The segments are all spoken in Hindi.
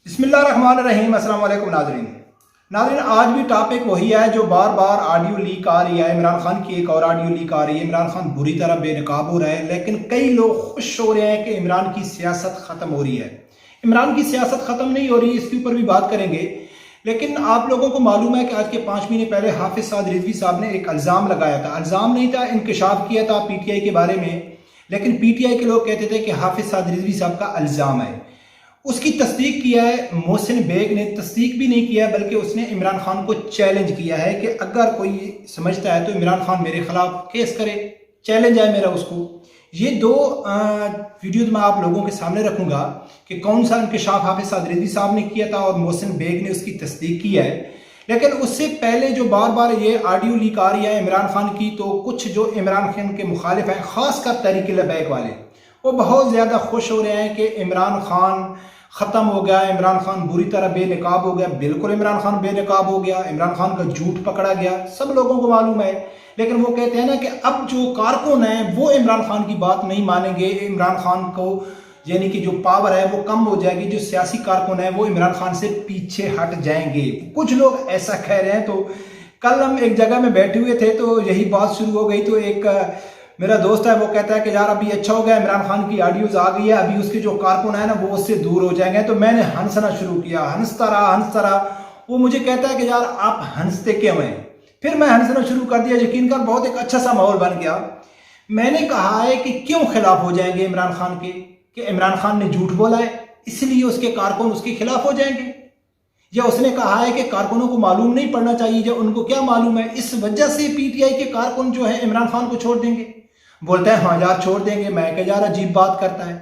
बिस्मिल्लाहिर्रहमानिर्रहीम। अस्सलाम वालेकुम नाज़रीन। आज भी टॉपिक वही है जो बार बार ऑडियो लीक आ रही है। इमरान खान की एक और ऑडियो लीक आ रही है। इमरान खान बुरी तरह बेनकाब हो रहा है, लेकिन कई लोग खुश हो रहे हैं कि इमरान की सियासत ख़त्म हो रही है। इमरान की सियासत ख़त्म नहीं हो रही, इसके ऊपर भी बात करेंगे। लेकिन आप लोगों को मालूम है कि आज के 5 महीने पहले हाफिज साद रिजवी साहब ने एक इल्ज़ाम लगाया था। इल्ज़ाम नहीं था, इंकशाफ किया था PTI के बारे में, लेकिन PTI के लोग कहते थे कि हाफिज साद रिजवी साहब का इल्ज़ाम है। उसकी तस्दीक किया है मोहसिन बेग ने। तस्दीक भी नहीं किया, बल्कि उसने इमरान खान को चैलेंज किया है कि अगर कोई समझता है तो इमरान खान मेरे खिलाफ केस करे। चैलेंज है मेरा उसको। ये दो वीडियोज मैं आप लोगों के सामने रखूंगा कि कौन सा इंकशाफ हाफिज साद रिजवी साहब ने किया था और मोहसिन बेग ने उसकी तस्दीक की है। लेकिन उससे पहले जो बार बार ये ऑडियो लीक आ रही है इमरान खान की, तो कुछ जो इमरान खान के मुखालिफ हैं, खासकर तहरीक लबैक वाले, वो बहुत ज़्यादा खुश हो रहे हैं कि इमरान खान ख़त्म हो गया, इमरान खान बुरी तरह बेनकाब हो गया। बिल्कुल इमरान खान बेनकाब हो गया, इमरान खान का झूठ पकड़ा गया, सब लोगों को मालूम है। लेकिन वो कहते हैं ना कि अब जो कारकुन हैं वो इमरान खान की बात नहीं मानेंगे। इमरान खान को यानी कि जो पावर है वो कम हो जाएगी। जो सियासी कारकुन है वो इमरान खान से पीछे हट जाएंगे। कुछ लोग ऐसा कह रहे हैं। तो कल हम एक जगह में बैठे हुए थे तो यही बात शुरू हो गई। तो एक मेरा दोस्त है, वो कहता है कि यार अभी अच्छा हो गया, इमरान खान की ऑडियोज आ गई है, अभी उसके जो कारकुन है ना वो उससे दूर हो जाएंगे। तो मैंने हंसना शुरू किया, हंसता रहा। वो मुझे कहता है कि यार आप हंसते क्यों हैं। फिर मैं हंसना शुरू कर दिया। यकीन कर बहुत एक अच्छा सा माहौल बन गया। मैंने कहा है कि क्यों खिलाफ हो जाएंगे इमरान खान के, कि इमरान खान ने झूठ बोला है इसलिए उसके कारकुन उसके खिलाफ हो जाएंगे, या उसने कहा है कि कारकुनों को मालूम नहीं पड़ना चाहिए, या उनको क्या मालूम है इस वजह से PTI के कारकुन जो है इमरान खान को छोड़ देंगे। बोलता है हाँ यार छोड़ देंगे। मैं क्या यार अजीब बात करता है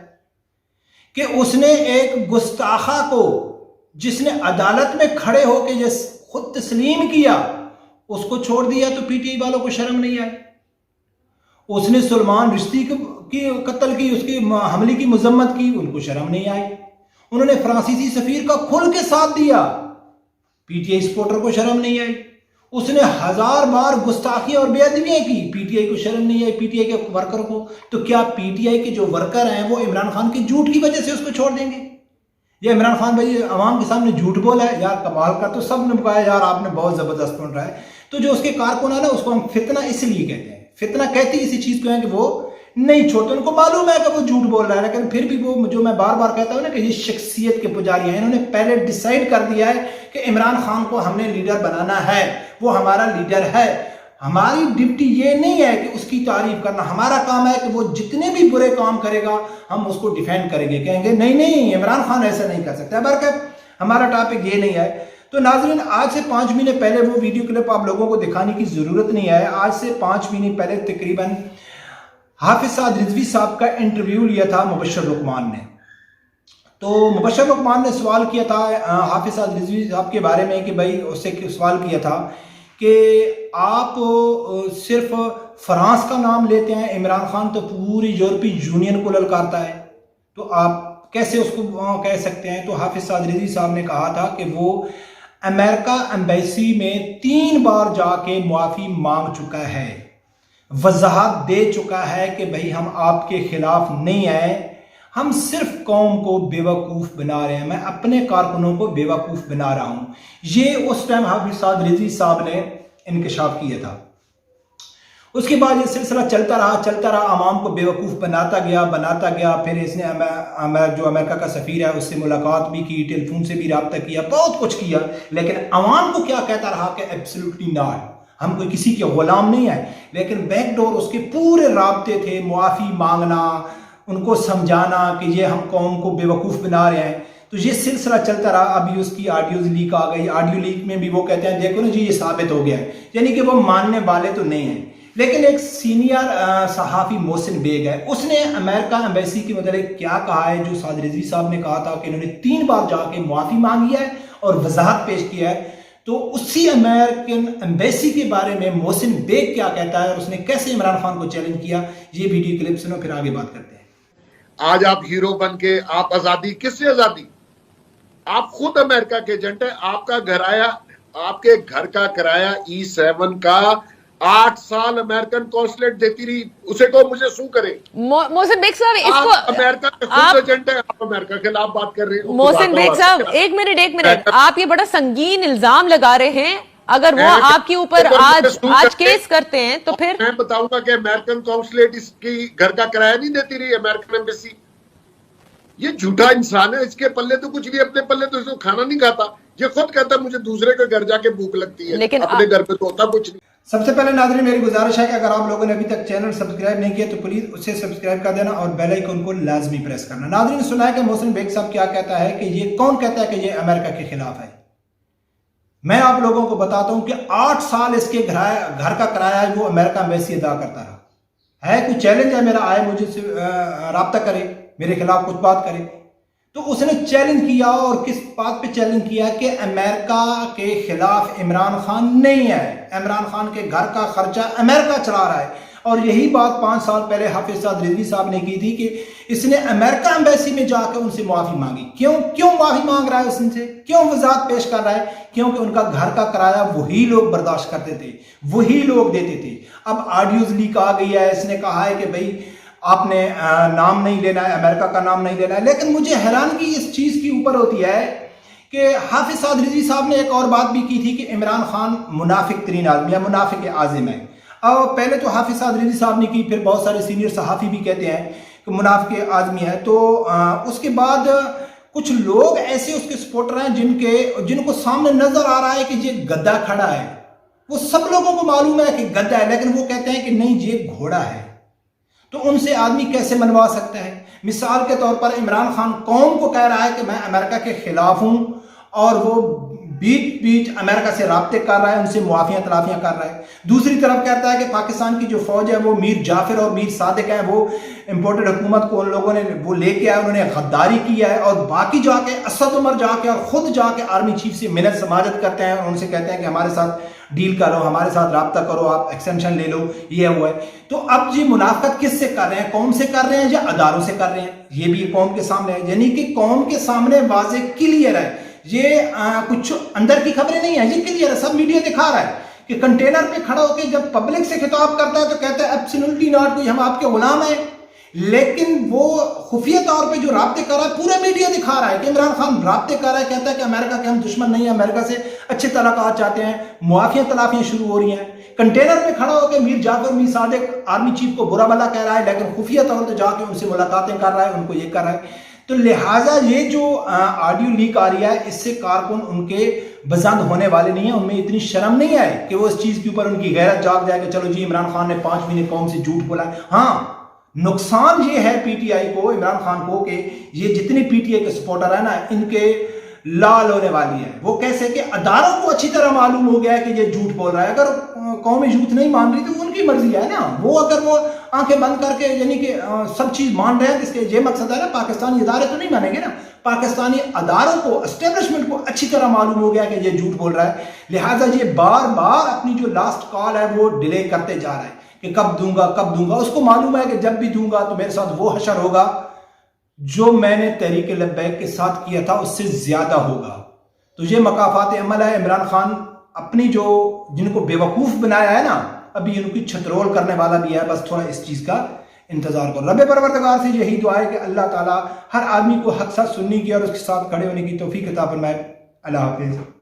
कि उसने एक गुस्ताखा को, जिसने अदालत में खड़े होकर जिस खुद तस्लीम किया, उसको छोड़ दिया तो PTI वालों को शर्म नहीं आई। उसने सलमान रिश्ती की कत्ल की, उसकी हमले की मजम्मत की, उनको शर्म नहीं आई। उन्होंने फ्रांसीसी सफीर का खुल के साथ दिया, PTI सपोर्टर को शर्म नहीं आई। उसने 1000 बार गुस्ताखी और बेअदबियां की, PTI को शर्म नहीं आई, PTI के वर्कर को। तो क्या PTI के जो वर्कर हैं वो इमरान खान के झूठ की वजह से उसको छोड़ देंगे? ये इमरान खान भाई अवाम के सामने झूठ बोला है यार, कमाल का। तो सब ने कहा यार आपने बहुत जबरदस्त बोल रहा है। तो जो उसके कारकुन है ना, उसको हम फितना इसलिए कहते हैं। फितना कहते इसी चीज को है कि वो नहीं छोड़ते। उनको मालूम है कि वो झूठ बोल रहा है, लेकिन फिर भी वो, जो मैं बार बार कहता हूं ना कि ये शख्सियत के पुजारी हैं। इन्होंने पहले डिसाइड कर दिया है कि इमरान खान को हमने लीडर बनाना है, वो हमारा लीडर है। हमारी ड्यूटी ये नहीं है कि उसकी तारीफ करना, हमारा काम है कि वो जितने भी बुरे काम करेगा हम उसको डिफेंड करेंगे। कहेंगे नहीं नहीं इमरान खान ऐसा नहीं कर सकता। बल्कि हमारा टॉपिक ये नहीं है। तो नाज़रीन, आज से 5 महीने पहले, वो वीडियो क्लिप आप लोगों को दिखाने की जरूरत नहीं है, आज से 5 महीने पहले तकरीबन हाफिज साद रिजवी साहब का इंटरव्यू लिया था मुबशर लुकमान ने। तो मुबशर लुकमान ने सवाल किया था हाफिज साद रिजवी साहब के बारे में कि भाई, उससे सवाल किया था कि आप सिर्फ फ्रांस का नाम लेते हैं, इमरान खान तो पूरी यूरोपीय यूनियन को ललकारता है, तो आप कैसे उसको कह सकते हैं? तो हाफिज साद रिजवी साहब ने कहा था कि वो अमेरिका एम्बेसी में 3 बार जाके माफ़ी मांग चुका है, वजाहत दे चुका है कि भाई हम आपके खिलाफ नहीं आए, हम सिर्फ कौम को बेवकूफ़ बना रहे हैं, मैं अपने कारकुनों को बेवकूफ़ बना रहा हूं। ये उस टाइम हाफिज साद रिजवी साहब ने इंकशाफ किया था। उसके बाद ये सिलसिला चलता रहा, आवाम को बेवकूफ़ बनाता गया। फिर इसने जो अमेरिका का सफ़ीर है उससे मुलाकात भी की, टेलीफोन से भी रब्ता किया, बहुत कुछ किया। लेकिन आवाम को क्या कहता रहा कि एब्सोल्युटली नॉट, हम कोई किसी के गुलाम नहीं है। लेकिन बैकडोर उसके पूरे राब्ते थे, मुआफ़ी मांगना, उनको समझाना कि ये हम कौम को बेवकूफ़ बना रहे हैं। तो ये सिलसिला चलता रहा। अभी उसकी ऑडियोज लीक आ गई। ऑडियो लीक में भी वो कहते हैं देखो ना जी ये साबित हो गया है, यानी कि वो मानने वाले तो नहीं हैं। लेकिन एक सीनियर सहाफ़ी मोहसिन बेग है, उसने अमेरिका एम्बेसी के मतलब क्या कहा है, जो साद रिजवी साहब ने कहा था कि इन्होंने 3 बार जाके मुआफ़ी मांगी है और वजाहत पेश किया है। तो उसी अमेरिकन एम्बेसी के बारे में मोहसिन बेग क्या कहता है और उसने कैसे इमरान खान को चैलेंज किया, ये वीडियो क्लिप सुनो, फिर आगे बात करते हैं। आज आप हीरो बन के, आप आजादी, किससे आजादी? आप खुद अमेरिका के एजेंट है। आपका घर आया, आपके घर का किराया E7 का 8 साल अमेरिकन कॉन्सुलेट देती रही, उसे को मुझे सू करे। मोहसिन बेग साहब, आप इसको अमेरिका के खुद एजेंट है, आप अमेरिका के खिलाफ बात कर रहे हो। मोहसिन बेग साहब, एक मिनट, आप ये बड़ा संगीन इल्जाम लगा रहे हैं। अगर वो आपके ऊपर आज केस करते हैं तो फिर मैं बताऊंगा कि अमेरिकन कॉन्सुलेट इसकी घर का किराया नहीं देती रही, अमेरिकन एम्बेसी। ये झूठा इंसान है, इसके पल्ले तो कुछ नहीं, अपने पल्ले तो इसको खाना नहीं खाता। ये खुद कहता है मुझे दूसरे के घर जाके भूख लगती है, लेकिन अपने घर पे तो होता कुछ नहीं। सबसे पहले नाज़रीन मेरी गुजारिश है कि अगर आप लोगों ने अभी तक चैनल सब्सक्राइब नहीं किया तो प्लीज उसे सब्सक्राइब कर देना और बेल आइकन को लाजमी प्रेस करना। नाज़रीन सुना है कि मोहसिन बेग साहब क्या कहता है कि ये कौन कहता है कि ये अमेरिका के खिलाफ है। मैं आप लोगों को बताता हूं कि 8 साल इसके घर का किराया वो अमेरिका एम्बेसी अदा करता रहा है। कोई चैलेंज है मेरा, आए मुझे राब्ता करे, मेरे खिलाफ कुछ बात करे, तो उसने चैलेंज किया। और किस बात पे चैलेंज किया कि अमेरिका के खिलाफ इमरान खान नहीं है, इमरान खान के घर का खर्चा अमेरिका चला रहा है। और यही बात 5 साल पहले हाफिज साद रिजवी साहब ने की थी कि इसने अमेरिका एम्बेसी में जाकर उनसे माफी मांगी। क्यों माफी मांग रहा है उनसे, क्यों वजाहत पेश कर रहा है? क्योंकि उनका घर का किराया वही लोग बर्दाश्त करते थे, वही लोग देते थे। अब ऑडियोज लीक आ गई है, इसने कहा है कि भाई आपने नाम नहीं लेना है, अमेरिका का नाम नहीं लेना है। लेकिन मुझे हैरानगी इस चीज की ऊपर होती है कि हाफिज साद रिजवी साहब ने एक और बात भी की थी कि इमरान खान मुनाफिक तरीन आदमी है, मुनाफिक आजिम है। अब पहले तो हाफिज साद रिजवी साहब ने की, फिर बहुत सारे सीनियर सहाफ़ी भी कहते हैं कि मुनाफिक आदमी है। तो उसके बाद कुछ लोग ऐसे उसके सपोर्टर हैं जिनको सामने नजर आ रहा है कि ये गद्दा खड़ा है। वो सब लोगों को मालूम है कि गद्दा है, लेकिन वो कहते हैं कि नहीं ये घोड़ा है। तो उनसे आदमी कैसे मनवा सकता है? मिसाल के तौर पर इमरान खान कौम को कह रहा है कि मैं अमेरिका के खिलाफ हूं और वो बीच अमेरिका से राब्ते कर रहा है, उनसे मुआफियां तलाफियां कर रहा है। दूसरी तरफ कहता है कि पाकिस्तान की जो फौज है वो मीर जाफिर और मीर सादिक है, वो इंपोर्टेड हुकूमत को उन लोगों ने वो लेके आए, उन्होंने गद्दारी किया है। और बाकी जाके असद उमर जाके और खुद जाके आर्मी चीफ से मिन्नत समाजत करते हैं और उनसे कहते हैं कि हमारे साथ डील करो, हमारे साथ राब्ता करो, आप एक्सटेंशन ले लो, ये हुआ है। तो अब ये मुनाफकत किससे कर रहे हैं? कौम से कर रहे हैं या अदारों से कर रहे हैं? ये भी कौम के सामने है, यानी कि कौम के सामने वाजे क्लियर है। ये कुछ अंदर की खबरें नहीं है, ये क्लियर है, सब मीडिया दिखा रहा है कि कंटेनर पे खड़ा होकर जब पब्लिक से खिताब करता है तो कहता है एब्सोल्युटली नॉट, कोई हम आपके गुलाम हैं। लेकिन वो खुफिया तौर पे जो राब्ते कर रहा है, पूरा मीडिया दिखा रहा है कि इमरान खान राब्ते कर रहा है, कहता है कि अमेरिका के हम दुश्मन नहीं है, अमेरिका से अच्छे तलाक़ात चाहते हैं, मुआफियां तलाफियां शुरू हो रही हैं। कंटेनर पे खड़ा होकर मीर जाफर मीर सादिक आर्मी चीफ को बुरा भला कह रहा है, लेकिन खुफिया तौर पर जाके उनसे मुलाकातें कर रहा है, उनको ये कर रहा है। तो लिहाजा ये जो ऑडियो लीक आ रही है, इससे कारकुन उनके बजंद होने वाले नहीं है, उनमें इतनी शर्म नहीं है कि वो इस चीज के ऊपर उनकी गैरत जाग जाए कि चलो जी इमरान खान ने 5 महीने कौम से झूठ बोला है। हाँ, नुकसान ये है पीटीआई को, इमरान खान को, कि ये जितने पीटीआई के सपोर्टर है ना, इनके लाल होने वाली है। वो कैसे कि अदारों को अच्छी तरह मालूम हो गया है कि ये झूठ बोल रहा है। अगर कौम झूठ नहीं मान रही तो उनकी मर्जी है ना, वो अगर वो आंखें बंद करके यानी कि सब चीज मान रहे हैं, इसके ये मकसद है ना, पाकिस्तानी इदारे तो नहीं मानेंगे ना। पाकिस्तानी अदारों को, एस्टेब्लिशमेंट को अच्छी तरह मालूम हो गया कि ये झूठ बोल रहा है। लिहाजा ये बार बार अपनी जो लास्ट कॉल है वो डिले करते जा रहा है कि कब दूंगा। उसको मालूम है कि जब भी दूंगा तो मेरे साथ वो हशर होगा जो मैंने तहरीक लब्बैक के साथ किया था उससे ज्यादा होगा। तो ये मकाफात अमल है। इमरान खान अपनी जो जिनको बेवकूफ बनाया है ना, अभी इनकी छतरोल करने वाला भी है। बस थोड़ा इस चीज का इंतजार करो। रब परवरदिगार से यही दुआ है कि अल्लाह ताला हर आदमी को हक साथ सुनने की और उसके साथ खड़े होने की तौफीक अता फरमाए। अल्लाह हाफिज।